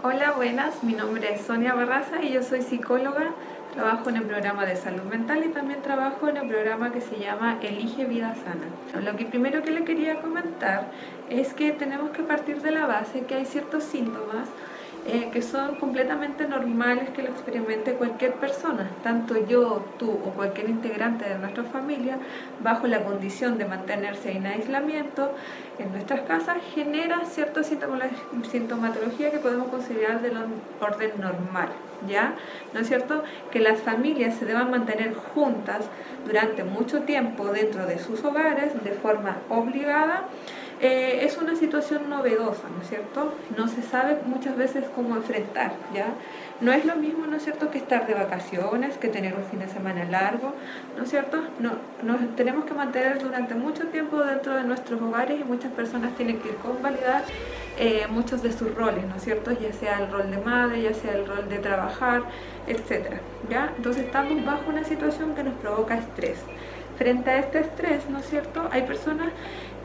Hola, buenas, mi nombre es Sonia Barraza y yo soy psicóloga, trabajo en el programa de salud mental y también trabajo en el programa que se llama Elige Vida Sana. Lo que primero que le quería comentar es que tenemos que partir de la base que hay ciertos síntomas que son completamente normales que lo experimente cualquier persona, tanto yo, tú o cualquier integrante de nuestra familia, bajo la condición de mantenerse en aislamiento en nuestras casas, genera cierta sintomatología que podemos considerar del orden normal, ¿ya? ¿No es cierto? Que las familias se deban mantener juntas durante mucho tiempo dentro de sus hogares de forma obligada. Es una situación novedosa, ¿no es cierto? No se sabe muchas veces cómo enfrentar, ¿ya? No es lo mismo, ¿no es cierto?, que estar de vacaciones, que tener un fin de semana largo, ¿no es cierto? Nos tenemos que mantener durante mucho tiempo dentro de nuestros hogares y muchas personas tienen que convalidar muchos de sus roles, ¿no es cierto? Ya sea el rol de madre, ya sea el rol de trabajar, etcétera, ¿ya? Entonces estamos bajo una situación que nos provoca estrés. Frente a este estrés, ¿no es cierto?, hay personas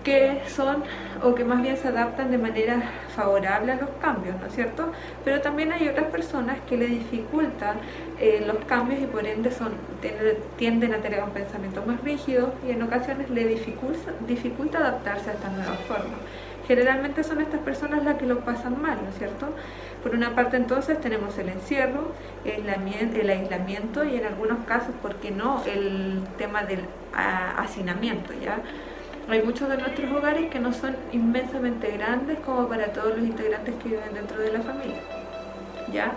que son o que más bien se adaptan de manera favorable a los cambios, ¿no es cierto? Pero también hay otras personas que le dificultan los cambios y por ende tienden a tener un pensamiento más rígido y en ocasiones le dificulta adaptarse a esta nueva forma. Generalmente son estas personas las que lo pasan mal, ¿no es cierto? Por una parte entonces tenemos el encierro, el aislamiento y en algunos casos, ¿por qué no?, el tema del hacinamiento, ¿ya? Hay muchos de nuestros hogares que no son inmensamente grandes como para todos los integrantes que viven dentro de la familia, ¿ya?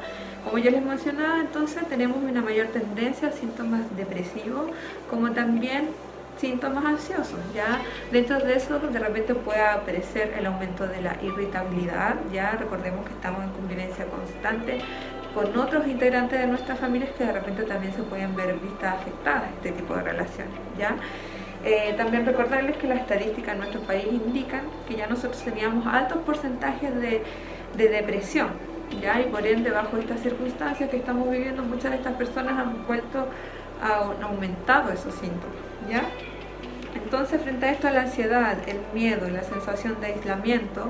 Como ya les mencionaba, entonces tenemos una mayor tendencia a síntomas depresivos, como también síntomas ansiosos, ¿ya? Dentro de eso, de repente puede aparecer el aumento de la irritabilidad, ¿ya? Recordemos que estamos en convivencia constante con otros integrantes de nuestras familias que de repente también se pueden ver vistas afectadas este tipo de relaciones, ¿ya? También recordarles que las estadísticas en nuestro país indican que ya nosotros teníamos altos porcentajes de depresión, ¿ya? Y por ende, bajo estas circunstancias que estamos viviendo, muchas de estas personas han aumentado esos síntomas, ¿ya? Entonces, frente a esto, la ansiedad, el miedo y la sensación de aislamiento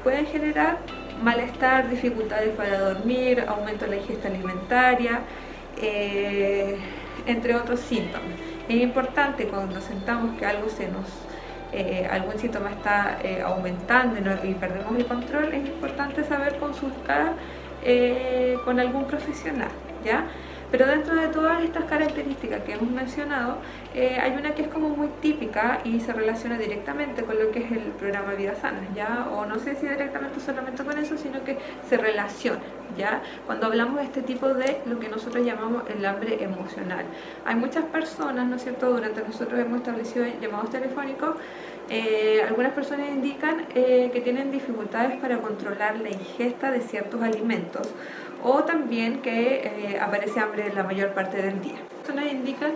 pueden generar malestar, dificultades para dormir, aumento de la ingesta alimentaria, entre otros síntomas. Es importante cuando sentamos que algo algún síntoma está aumentando y perdemos el control, es importante saber consultar con algún profesional, ¿ya? Pero dentro de todas estas características que hemos mencionado, hay una que es como muy típica y se relaciona directamente con lo que es el programa Vida Sana, ¿ya? O no sé si directamente solamente con eso, sino que se relaciona, ¿ya? Cuando hablamos de este tipo de lo que nosotros llamamos el hambre emocional. Hay muchas personas, ¿no es cierto?, durante nosotros hemos establecido llamados telefónicos, algunas personas indican que tienen dificultades para controlar la ingesta de ciertos alimentos o también que aparece hambre la mayor parte del día. Personas indican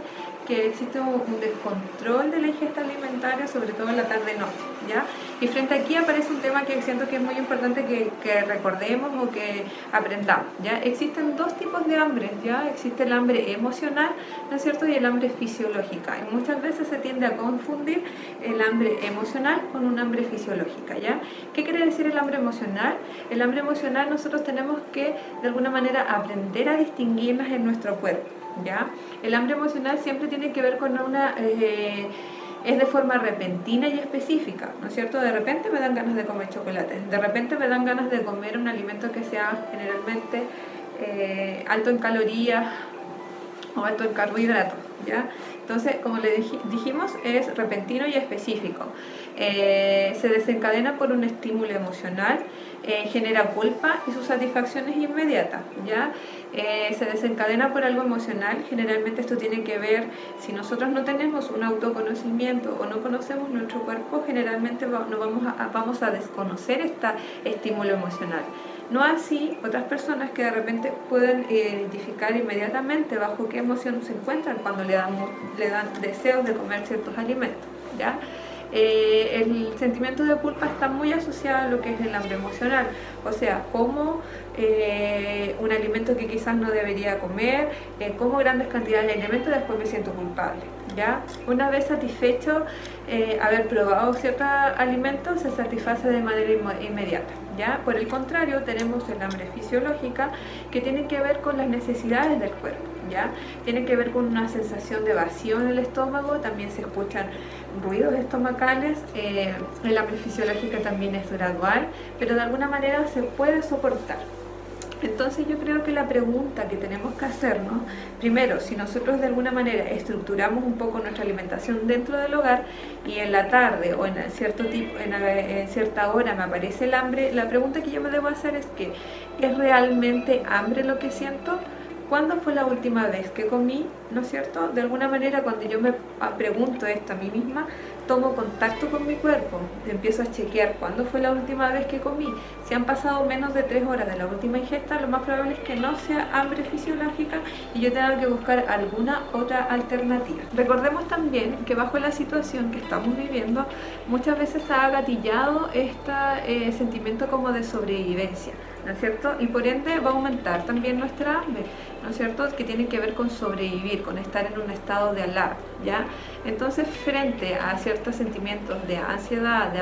que existe un descontrol de la ingesta alimentaria, sobre todo en la tarde-noche, ¿ya? Y frente aquí aparece un tema que siento que es muy importante que recordemos o que aprendamos, ¿ya? Existen dos tipos de hambre, ¿ya? Existe el hambre emocional, ¿no es cierto?, y el hambre fisiológica. Y muchas veces se tiende a confundir el hambre emocional con un hambre fisiológica, ¿ya? ¿Qué quiere decir el hambre emocional? El hambre emocional nosotros tenemos que, de alguna manera, aprender a distinguirlas en nuestro cuerpo, ¿ya? El hambre emocional siempre tiene que ver con es de forma repentina y específica, ¿no es cierto? De repente me dan ganas de comer chocolate, de repente me dan ganas de comer un alimento que sea generalmente alto en calorías o alto en carbohidratos, ¿ya? Entonces, como le dijimos, es repentino y específico. Se desencadena por un estímulo emocional, genera culpa y su satisfacción es inmediata, ¿ya? Se desencadena por algo emocional. Generalmente esto tiene que ver, si nosotros no tenemos un autoconocimiento o no conocemos nuestro cuerpo, generalmente vamos a desconocer este estímulo emocional. No así otras personas que de repente pueden identificar inmediatamente bajo qué emoción se encuentran cuando le dan deseos de comer ciertos alimentos, ¿ya? El sentimiento de culpa está muy asociado a lo que es el hambre emocional, o sea, como un alimento que quizás no debería comer, como grandes cantidades de alimentos y después me siento culpable, ¿ya? Una vez satisfecho haber probado ciertos alimentos, se satisface de manera inmediata, ¿ya? Por el contrario, tenemos el hambre fisiológica, que tiene que ver con las necesidades del cuerpo, ¿ya? Tiene que ver con una sensación de vacío en el estómago, también se escuchan ruidos estomacales. El hambre fisiológica también es gradual, pero de alguna manera se puede soportar. Entonces yo creo que la pregunta que tenemos que hacernos, primero, si nosotros de alguna manera estructuramos un poco nuestra alimentación dentro del hogar y en la tarde o en cierta hora me aparece el hambre, la pregunta que yo me debo hacer es que, ¿es realmente hambre lo que siento? ¿Cuándo fue la última vez que comí? ¿No es cierto? De alguna manera, cuando yo me pregunto esto a mí misma, tomo contacto con mi cuerpo, empiezo a chequear cuándo fue la última vez que comí. Si han pasado menos de 3 horas de la última ingesta, lo más probable es que no sea hambre fisiológica y yo tenga que buscar alguna otra alternativa. Recordemos también que bajo la situación que estamos viviendo, muchas veces se ha gatillado este sentimiento como de sobrevivencia, ¿no es cierto? Y por ende va a aumentar también nuestra hambre, ¿no es cierto? Que tiene que ver con sobrevivir, con estar en un estado de alarma, ¿ya? Entonces, frente a ciertos sentimientos de ansiedad, de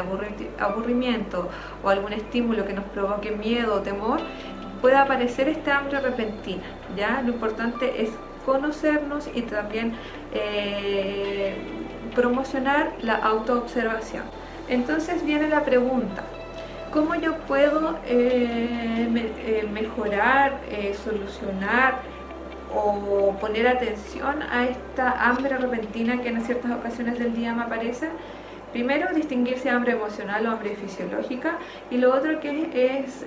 aburrimiento o algún estímulo que nos provoque miedo o temor, puede aparecer esta hambre repentina, ¿ya? Lo importante es conocernos y también promocionar la autoobservación. Entonces viene la pregunta: ¿cómo yo puedo mejorar, solucionar o poner atención a esta hambre repentina que en ciertas ocasiones del día me aparece? Primero, distinguir si hambre emocional o hambre fisiológica, y lo otro que es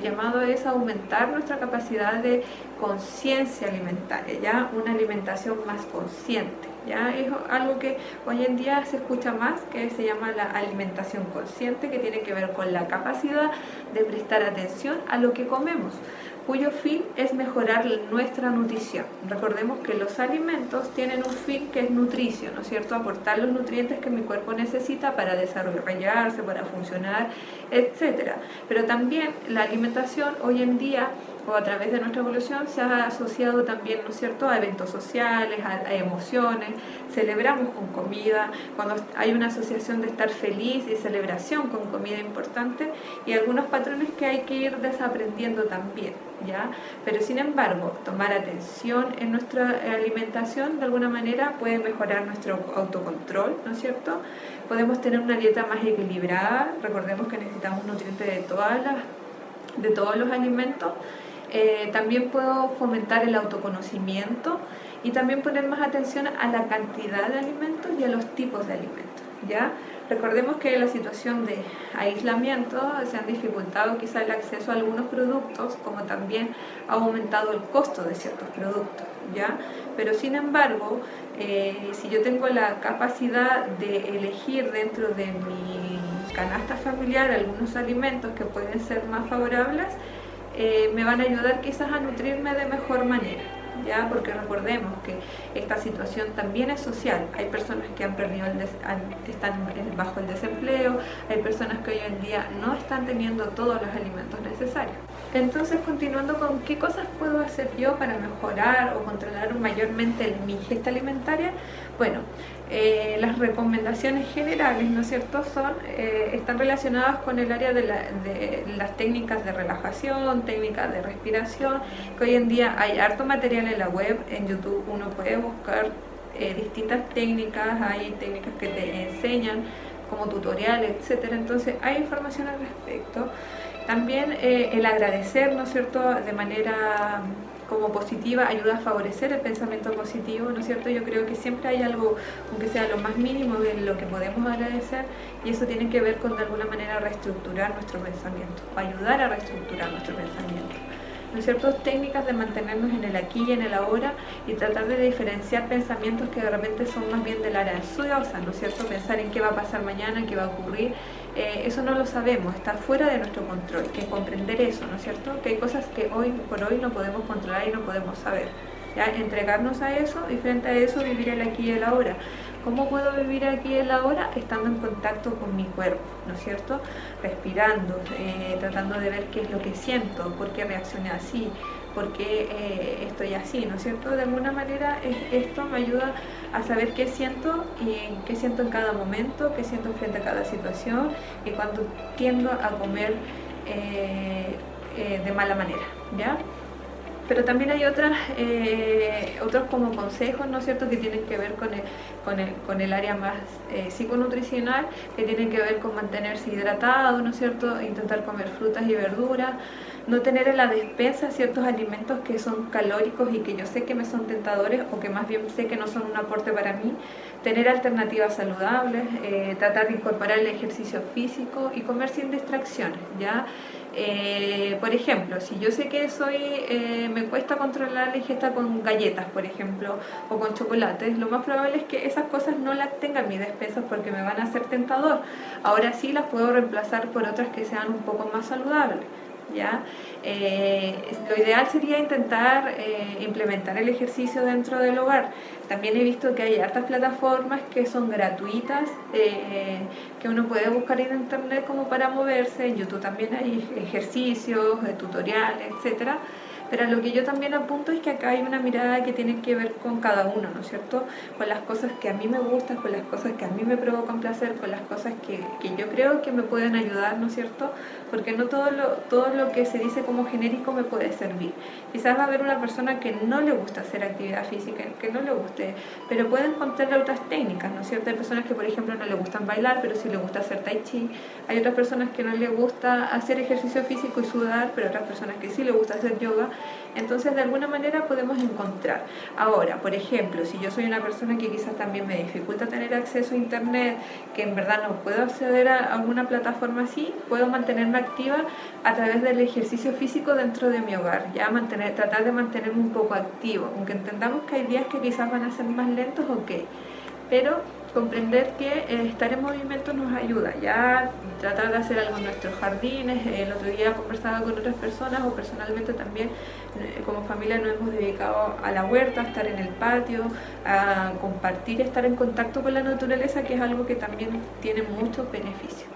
llamado es aumentar nuestra capacidad de conciencia alimentaria, ¿ya? Una alimentación más consciente, ¿ya? Es algo que hoy en día se escucha más, que se llama la alimentación consciente, que tiene que ver con la capacidad de prestar atención a lo que comemos, cuyo fin es mejorar nuestra nutrición. Recordemos que los alimentos tienen un fin que es nutricio, ¿no es cierto? Aportar los nutrientes que mi cuerpo necesita para desarrollarse, para funcionar, etcétera. Pero también la alimentación hoy en día, o a través de nuestra evolución, se ha asociado también, ¿no es cierto?, a eventos sociales, a emociones. Celebramos con comida, cuando hay una asociación de estar feliz y celebración con comida importante, y algunos patrones que hay que ir desaprendiendo también, ¿ya? Pero sin embargo, tomar atención en nuestra alimentación de alguna manera puede mejorar nuestro autocontrol, ¿no es cierto? Podemos tener una dieta más equilibrada. Recordemos que necesitamos nutrientes de todos los alimentos. También puedo fomentar el autoconocimiento y también poner más atención a la cantidad de alimentos y a los tipos de alimentos, ¿ya? Recordemos que en la situación de aislamiento se han dificultado quizá el acceso a algunos productos, como también ha aumentado el costo de ciertos productos, ¿ya? Pero sin embargo, si yo tengo la capacidad de elegir dentro de mi canasta familiar algunos alimentos que pueden ser más favorables, me van a ayudar quizás a nutrirme de mejor manera, ¿ya? Porque recordemos que esta situación también es social. Hay personas que han perdido están bajo el desempleo, hay personas que hoy en día no están teniendo todos los alimentos necesarios. Entonces, continuando con qué cosas puedo hacer yo para mejorar o controlar mayormente mi ingesta alimentaria, bueno, las recomendaciones generales, ¿no es cierto?, están relacionadas con el área de las técnicas de relajación, técnicas de respiración, que hoy en día hay harto material en la web. En YouTube uno puede buscar distintas técnicas, hay técnicas que te enseñan como tutoriales, etcétera. Entonces hay información al respecto. También el agradecer, ¿no es cierto?, de manera como positiva, ayuda a favorecer el pensamiento positivo, ¿no es cierto? Yo creo que siempre hay algo, aunque sea lo más mínimo, en lo que podemos agradecer, y eso tiene que ver con de alguna manera reestructurar nuestro pensamiento, o ayudar a reestructurar nuestro pensamiento, ¿no es cierto? Técnicas de mantenernos en el aquí y en el ahora y tratar de diferenciar pensamientos que de repente son más bien del área ansiosa, ¿no es cierto? Pensar en qué va a pasar mañana, qué va a ocurrir, eso no lo sabemos, está fuera de nuestro control. Que comprender eso, ¿no es cierto? Que hay cosas que hoy por hoy no podemos controlar y no podemos saber, ¿ya? Entregarnos a eso y frente a eso vivir el aquí y el ahora. ¿Cómo puedo vivir aquí y el ahora? Estando en contacto con mi cuerpo, ¿no es cierto? Respirando, tratando de ver qué es lo que siento, por qué reaccioné así, por qué estoy así, ¿no es cierto? De alguna manera esto me ayuda a saber qué siento y qué siento en cada momento, qué siento frente a cada situación y cuando tiendo a comer de mala manera, ¿ya? Pero también hay otros como consejos, ¿no es cierto?, que tienen que ver con el área más psiconutricional, que tienen que ver con mantenerse hidratado, ¿no es cierto?, intentar comer frutas y verduras, no tener en la despensa ciertos alimentos que son calóricos y que yo sé que me son tentadores o que más bien sé que no son un aporte para mí, tener alternativas saludables, tratar de incorporar el ejercicio físico y comer sin distracciones, ¿ya? Por ejemplo, si yo sé que me cuesta controlar la ingesta con galletas, por ejemplo, o con chocolates, lo más probable es que esas cosas no las tenga en mi despensa porque me van a ser tentador. Ahora sí las puedo reemplazar por otras que sean un poco más saludables, ¿ya? Lo ideal sería intentar implementar el ejercicio dentro del hogar. También he visto que hay hartas plataformas que son gratuitas, que uno puede buscar en internet como para moverse. En YouTube también hay ejercicios, tutoriales, etcétera. Pero lo que yo también apunto es que acá hay una mirada que tiene que ver con cada uno, ¿no es cierto? Con las cosas que a mí me gustan, con las cosas que a mí me provocan placer, con las cosas que yo creo que me pueden ayudar, ¿no es cierto? Porque no todo lo que se dice como genérico me puede servir. Quizás va a haber una persona que no le gusta hacer actividad física, que no le guste, pero puede encontrar otras técnicas, ¿no es cierto? Hay personas que, por ejemplo, no le gustan bailar, pero sí le gusta hacer tai chi. Hay otras personas que no le gusta hacer ejercicio físico y sudar, pero otras personas que sí le gusta hacer yoga. Entonces, de alguna manera podemos encontrar. Ahora, por ejemplo, si yo soy una persona que quizás también me dificulta tener acceso a internet, que en verdad no puedo acceder a alguna plataforma así, puedo mantenerme activa a través del ejercicio físico dentro de mi hogar, ya tratar de mantenerme un poco activo, aunque entendamos que hay días que quizás van a ser más lentos, ok, pero comprender que estar en movimiento nos ayuda, ya tratar de hacer algo en nuestros jardines. El otro día conversaba con otras personas o personalmente también como familia nos hemos dedicado a la huerta, a estar en el patio, a compartir, estar en contacto con la naturaleza, que es algo que también tiene muchos beneficios.